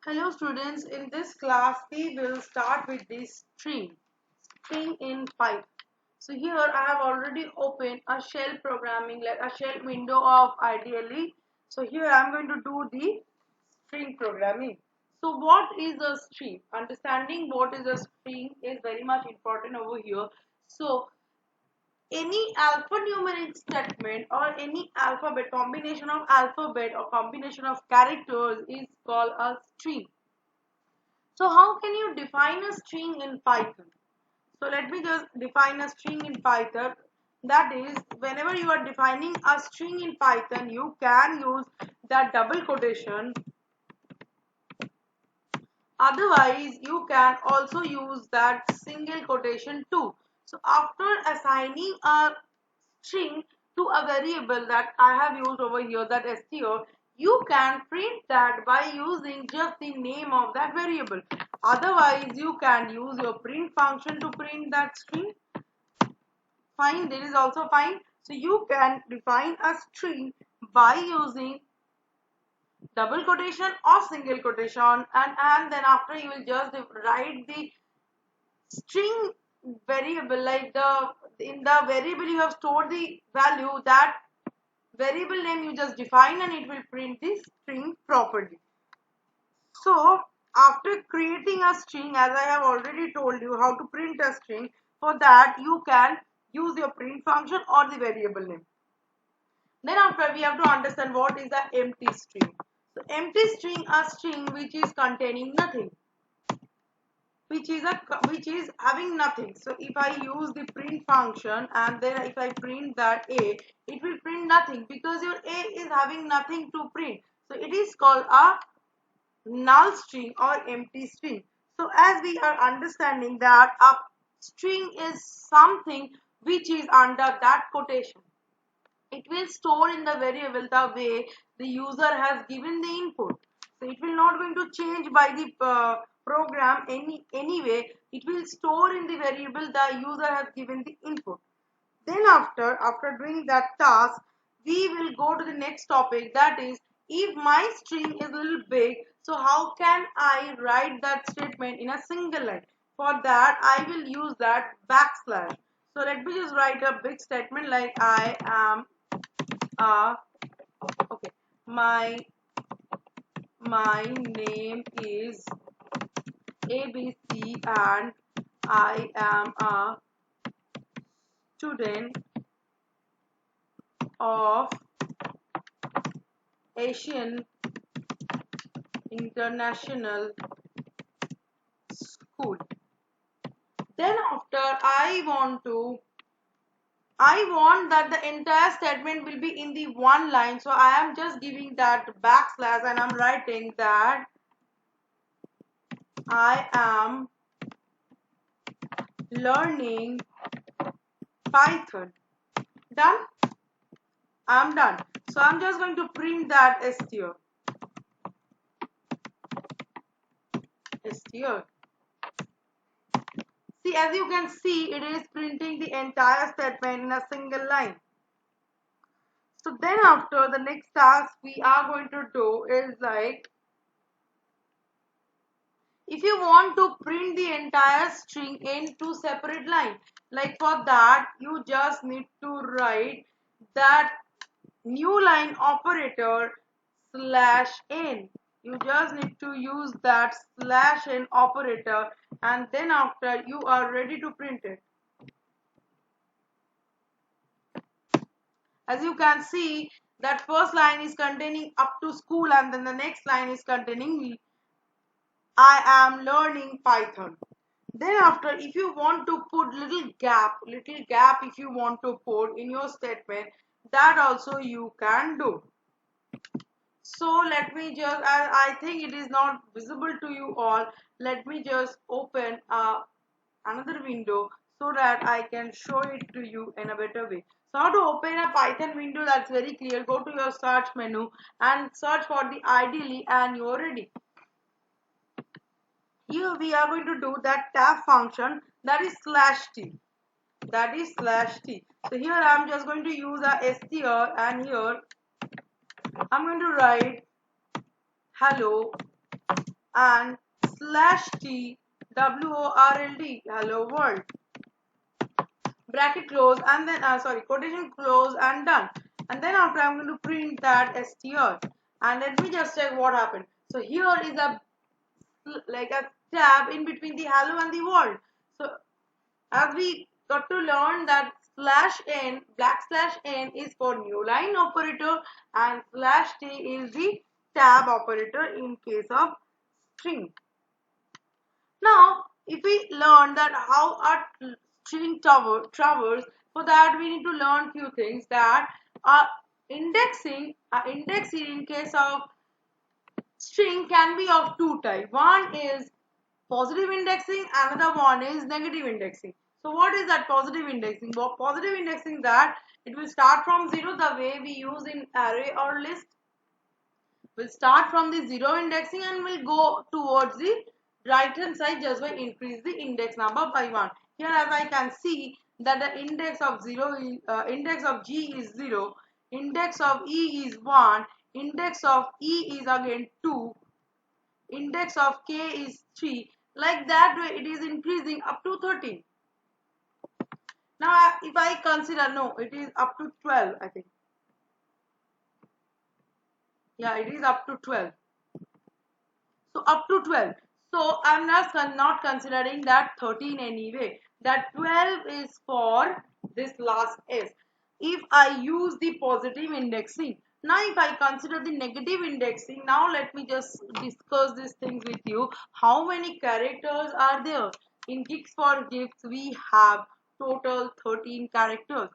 Hello students, in this class we will start with this string in Python. So here I have already opened a shell programming, like a shell window of ideally. So here I am going to do the string programming. So what is a string? Understanding what is a string is very much important over here. So any alphanumeric statement or any alphabet, combination of alphabet or combination of characters is called a string. So how can you define a string in Python? So let me just define a string in Python. That is, whenever you are defining a string in Python, you can use that double quotation. Otherwise, you can also use that single quotation too. So after assigning a string to a variable that I have used over here, that str, you can print that by using just the name of that variable. Otherwise, you can use your print function to print that string. Fine, this is also fine. So you can define a string by using double quotation or single quotation, and then after you will just write the string variable, like in the variable you have stored the value, that variable name you just define and it will print the string properly. So after creating a string, as I have already told you how to print a string, for that you can use your print function or the variable name. Then after we have to understand what is the empty string. So empty string, a string which is containing nothing, which is having nothing. So if I use the print function and then if I print that a, it will print nothing because your a is having nothing to print. So it is called a null string or empty string. So as we are understanding that a string is something which is under that quotation, it will store in the variable the way the user has given the input. So it will not going to change by the program anyway. It will store in the variable the user has given the input. Then after doing that task, we will go to the next topic, that is, if my string is a little big, so how can I write that statement in a single line? For that I will use that backslash. So let me just write a big statement like I am okay, my name is ABC and I am a student of Asian International School. Then after I want that the entire statement will be in the one line. So I am just giving that backslash and I'm writing that I am learning Python. Done? I'm done. So I'm just going to print that str. See, as you can see, it is printing the entire statement in a single line. So then after, the next task we are going to do is like, if you want to print the entire string in two separate lines, like for that you just need to write that new line operator /n. You just need to use that /n operator, and then after you are ready to print it. As you can see, that first line is containing up to school, and then the next line is containing I am learning Python. Then after, if you want to put little gap if you want to put in your statement, that also you can do. So let me just, I think it is not visible to you all, let me just open another window so that I can show it to you in a better way. So how to open a Python window, that's very clear. Go to your search menu and search for the IDE and you're ready. Here we are going to do that tab function, that is /t. So here I am just going to use a str and here I'm going to write hello and slash t world, hello world, bracket close, and then sorry, quotation close, and done. And then after I'm going to print that str, and let me just check what happened. So here is a like a tab in between the hello and the world. So as we got to learn that slash n, backslash n is for new line operator, and slash t is the tab operator in case of string. Now, if we learn that how a string travels, for that we need to learn few things, that indexing, indexing in case of string can be of two types. One is positive indexing, another one is negative indexing. So what is that positive indexing? Well, positive indexing, that it will start from 0 the way we use in array or list. We'll start from the 0 indexing and we'll go towards the right hand side just by increase the index number by 1. Here as I can see that the index of 0 is, index of G is 0, index of E is 1, index of E is again 2, index of K is 3. Like that way it is increasing up to 13. Now if I consider, no, it is up to 12, I think. Yeah, it is up to 12. So up to 12. So I'm not considering that 13 anyway. That 12 is for this last S. If I use the positive indexing. Now if I consider the negative indexing, now let me just discuss these things with you. How many characters are there? In Geeks for Gifts we have total 13 characters.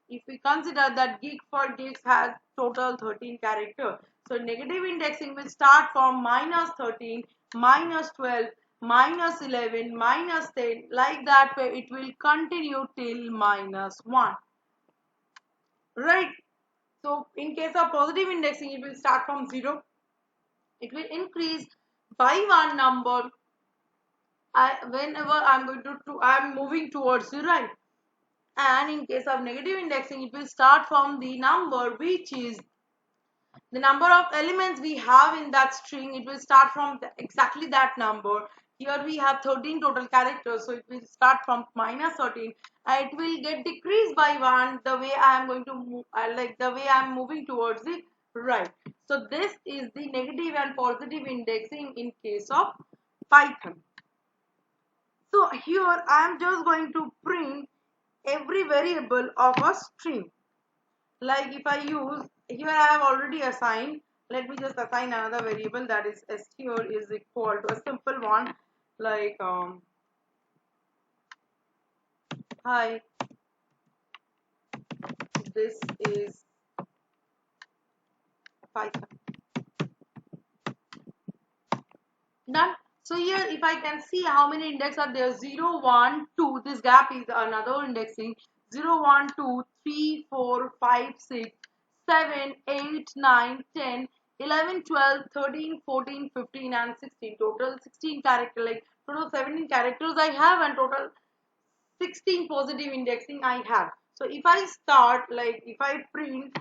If we consider that Geek for Gifts has total 13 characters. So negative indexing will start from minus 13, minus 12, minus 11, minus 10. Like that way it will continue till minus 1. Right. So in case of positive indexing, it will start from 0. It will increase by one number whenever I'm moving towards the right. And in case of negative indexing, it will start from the number which is the number of elements we have in that string. It will start from exactly that number. Here we have 13 total characters, so it will start from minus 13 and it will get decreased by 1 the way I am going to move, like the way I am moving towards the right. So this is the negative and positive indexing in case of Python. So here I am just going to print every variable of a string. Like if I use, here I have already assigned, let me just assign another variable, that is str is equal to a simple one like hi, this is Python. Done. So here if I can see how many index are there, 0, 1, 2, this gap is another indexing, 0, 1, 2, 3, 4, 5, 6, 7, 8, 9, 10, 11, 12, 13, 14, 15 and 16. Total 16 character, like total 17 characters I have and total 16 positive indexing I have. So if I start, like if I print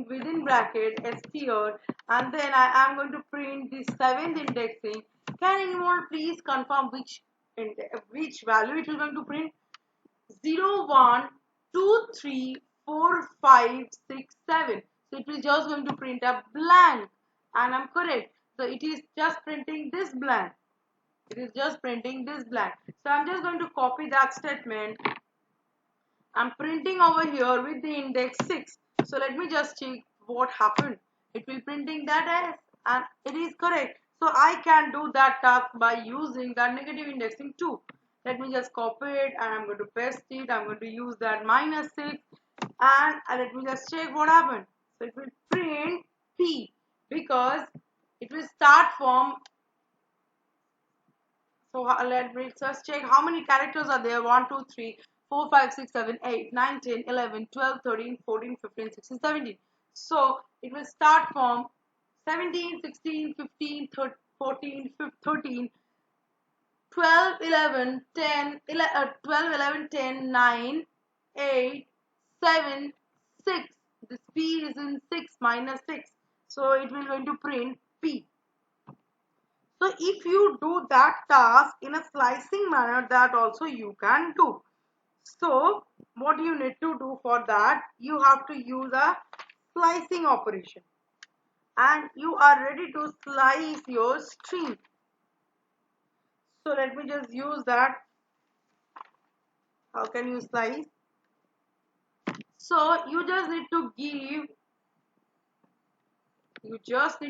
within bracket str and then I am going to print the 7th indexing. Can anyone please confirm which value it is going to print? 0, 1, 2, 3, 4, 5, 6, 7. So it is just going to print a blank and I'm correct. So it is just printing this blank. It is just printing this blank. So I'm just going to copy that statement. I'm printing over here with the index 6. So let me just check what happened. It will printing that as, and it is correct. So I can do that task by using that negative indexing too. Let me just copy it and I'm going to paste it. I'm going to use that minus 6 and let me just check what happened. So it will print P because it will start from, so let me just check how many characters are there. 1, 2, 3, 4, 5, 6, 7, 8, 9, 10, 11, 12, 13, 14, 15, 16, 17. So it will start from 17, 16, 15, 14, 13, 12, 11, 10, 12, 11, 10, 9, 8, 7, 6. This P is in 6 minus 6. So it will going to print P. So if you do that task in a slicing manner, that also you can do. So what you need to do for that, you have to use a slicing operation, and you are ready to slice your string. So let me just use that. How can you slice? So you just need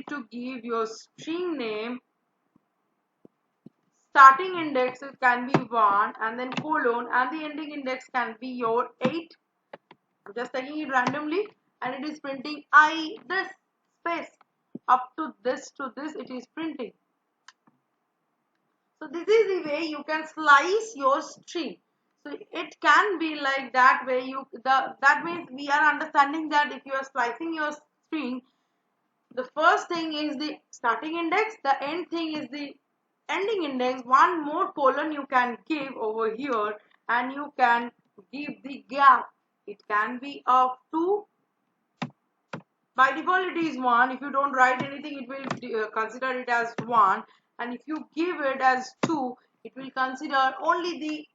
to give your string name. Starting index can be 1 and then colon, and the ending index can be your 8. I'm just taking it randomly, and it is printing this space up to this it is printing. So this is the way you can slice your string. So it can be like that way. That means we are understanding that if you are slicing your string, the first thing is the starting index, the end thing is the ending index, one more colon you can give over here, and you can give the gap. It can be of 2. By default it is 1. If you don't write anything, it will consider it as 1, and if you give it as 2, it will consider only the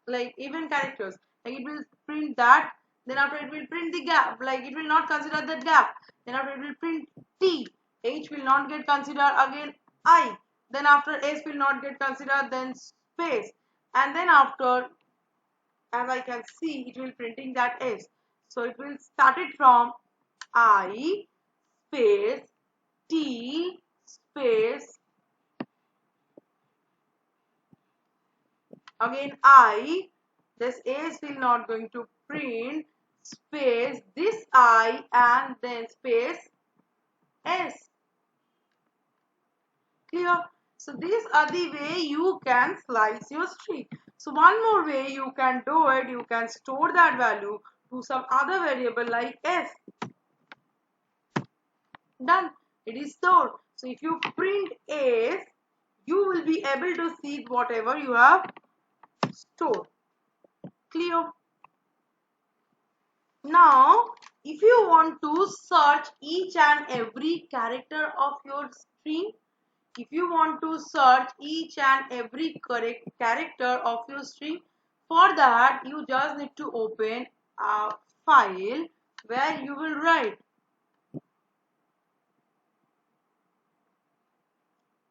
like even characters, like it will print that, then after it will print the gap, like it will not consider that gap, then after it will print T, H will not get considered, again I, then after S will not get considered, then space, and then after, as I can see, it will printing that S. So it will start it from I space T space again I, this S will not going to print, space this I, and then space S. Clear? So these are the way you can slice your string. So one more way you can do it, you can store that value to some other variable like S. Done. It is stored. So if you print S, you will be able to see whatever you have stored. Clear? Now, if you want to search each and every character of your string, if you want to search each and every correct character of your string, for that you just need to open a file where you will write.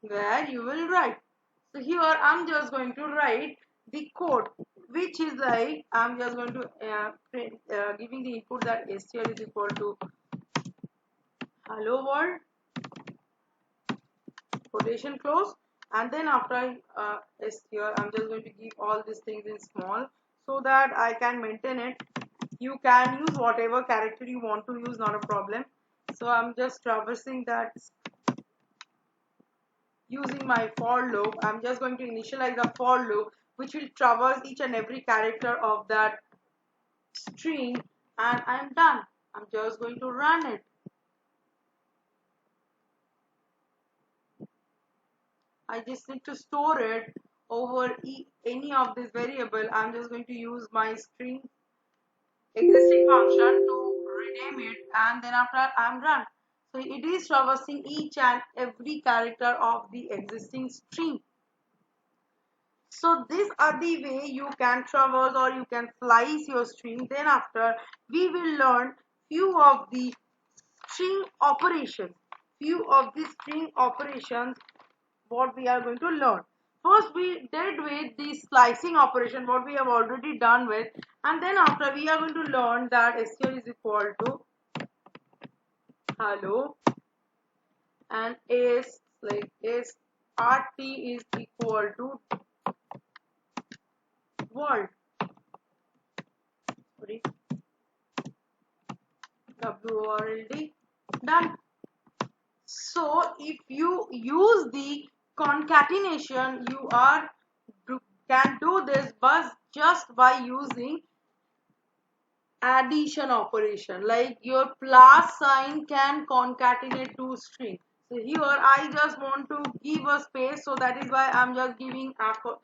So here I'm just going to write the code, which is like I'm just going to giving the input that str is equal to hello world quotation close, and then after str I'm just going to give all these things in small so that I can maintain it. You can use whatever character you want to use, not a problem. So I'm just traversing that using my for loop. I'm just going to initialize the for loop, which will traverse each and every character of that string, and I'm done. I'm just going to run it. I just need to store it over any of this variable. I'm just going to use my string existing function to rename it, and then after I'm run. So it is traversing each and every character of the existing string. So these are the way you can traverse or you can slice your string. Then after we will learn few of the string operations. What we are going to learn. First we did with the slicing operation, what we have already done with, and then after we are going to learn that str is equal to hello and is rt is equal to world. Sorry, WORLD. Done. So if you use the concatenation, can do this but just by using addition operation. Like your plus sign can concatenate two strings. So here I just want to give a space, so that is why I'm just giving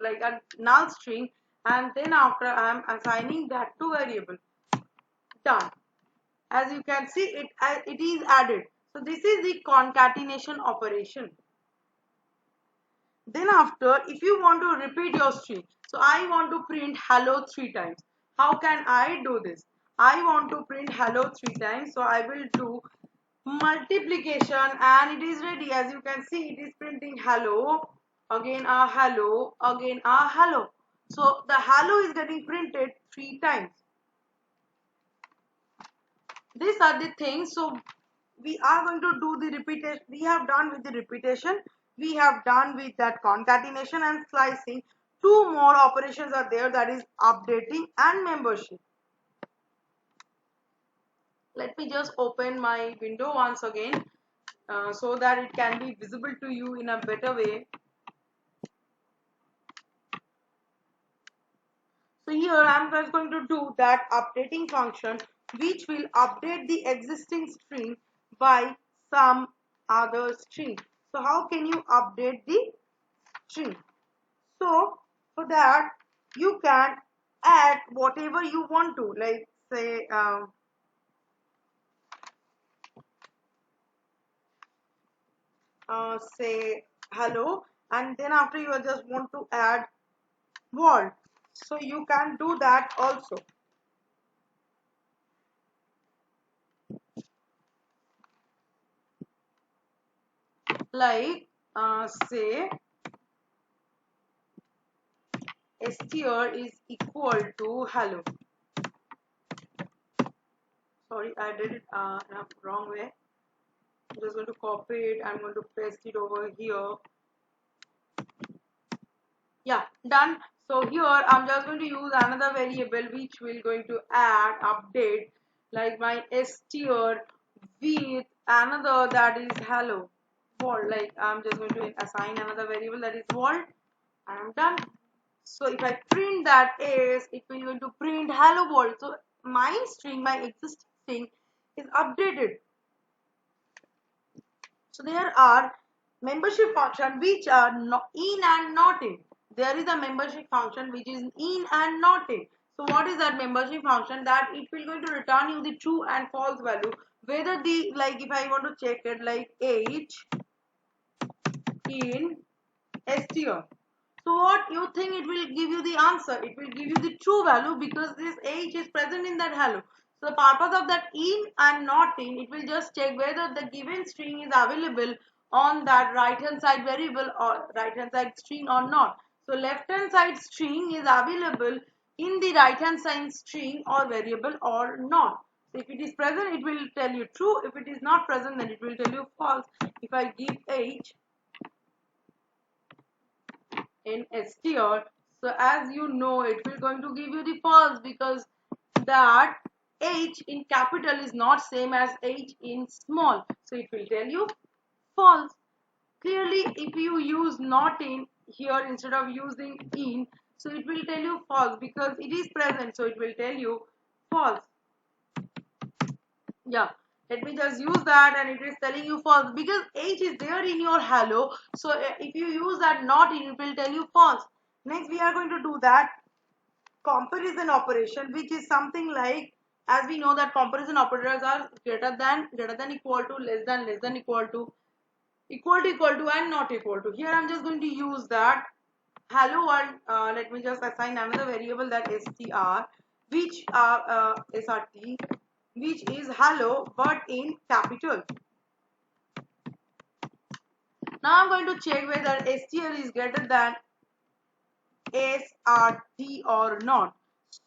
like a null string, and then after I'm assigning that to variable. Done. As you can see, it is added. So this is the concatenation operation. Then after, if you want to repeat your string, so I want to print hello 3 times. How can I do this? I want to print hello 3 times, so I will do multiplication and it is ready. As you can see, it is printing hello, again a hello, again a hello. So the hello is getting printed 3 times. These are the things. So we are going to do the repetition. We have done with the repetition, we have done with that concatenation and slicing. Two more operations are there, that is updating and membership. Let me just open my window once again, so that it can be visible to you in a better way. So here I'm just going to do that updating function, which will update the existing string by some other string. So how can you update the string? So for that, you can add whatever you want to, like say hello, and then after you just want to add world, so you can do that also. Like say str is equal to hello. Sorry, I did it in a wrong way. I'm just going to copy it. I'm going to paste it over here. Yeah, done. So here I'm just going to use another variable which will going to add update, like my str with another, that is hello world. Like I'm just going to assign another variable, that is world, and I'm done. So if I print that is, it will going to print hello world. So my string, my existing string is updated. So there are membership function which are in and not in. There is a membership function which is in and not in. So what is that membership function? That it will going to return you the true and false value. Whether the, like if I want to check it, like age in str. So what you think it will give you the answer? It will give you the true value because this age is present in that hello. So the purpose of that in and not in, it will just check whether the given string is available on that right hand side variable or right hand side string or not. So left hand side string is available in the right hand side string or variable or not. So if it is present, it will tell you true. If it is not present, then it will tell you false. If I give age in str, so as you know, it will going to give you the false because that h in capital is not same as h in small, so it will tell you false. Clearly if you use not in here instead of using in, so it will tell you false because it is present, so it will tell you false. Yeah, let me just use that, and it is telling you false because h is there in your hello. So if you use that not in, it will tell you false. Next we are going to do that comparison operation, which is something like, as we know that comparison operators are greater than equal to, less than equal to, equal to and not equal to. Here I'm just going to use that hello world. Let me just assign another variable, that str, which srt, which is hello but in capital. Now I'm going to check whether str is greater than srt or not.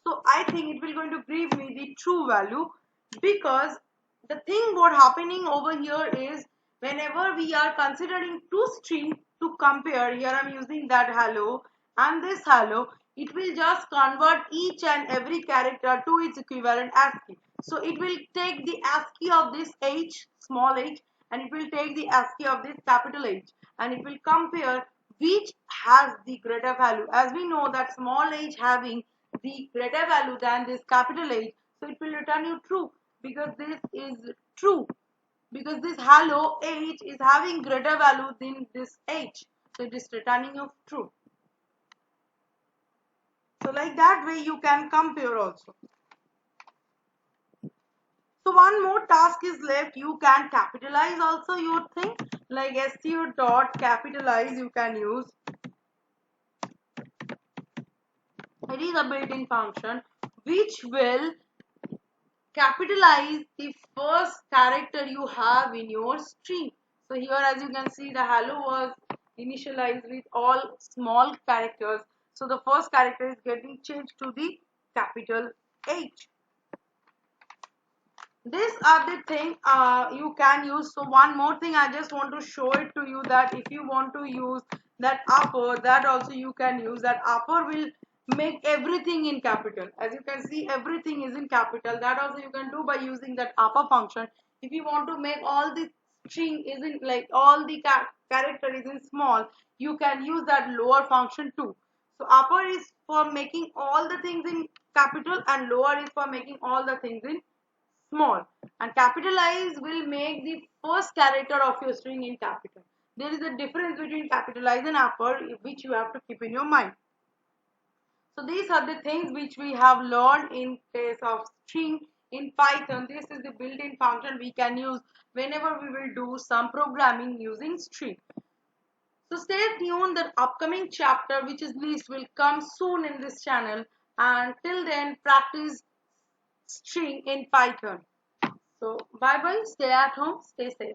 So I think it will going to give me the true value, because the thing what happening over here is, whenever we are considering two string to compare, here I'm using that hello and this hello, it will just convert each and every character to its equivalent ASCII. So it will take the ASCII of this h, small h, and it will take the ASCII of this capital H, and it will compare which has the greater value. As we know that small h having the greater value than this capital H, so it will return you true because this is true, because this hello h is having greater value than this h, so it is returning you true. So like that way you can compare also. So one more task is left. You can capitalize also your thing. like STO dot capitalize you can use. It is a built-in function which will capitalize the first character you have in your string. So here as you can see the hello was initialized with all small characters. So the first character is getting changed to the capital H. These are the thing you can use. So one more thing I just want to show it to you, that if you want to use that upper, that also you can use. That upper will make everything in capital. As you can see, everything is in capital. That also you can do by using that upper function. If you want to make all the string is in, like all the character is in small, you can use that lower function too. So upper is for making all the things in capital and lower is for making all the things in small, and capitalize will make the first character of your string in capital. There is a difference between capitalize and upper which you have to keep in your mind. So these are the things which we have learned in case of string in Python. This is the built-in function we can use whenever we will do some programming using string. So stay tuned, the upcoming chapter which is list will come soon in this channel, and till then practice string in Python. So bye bye, stay at home, stay safe.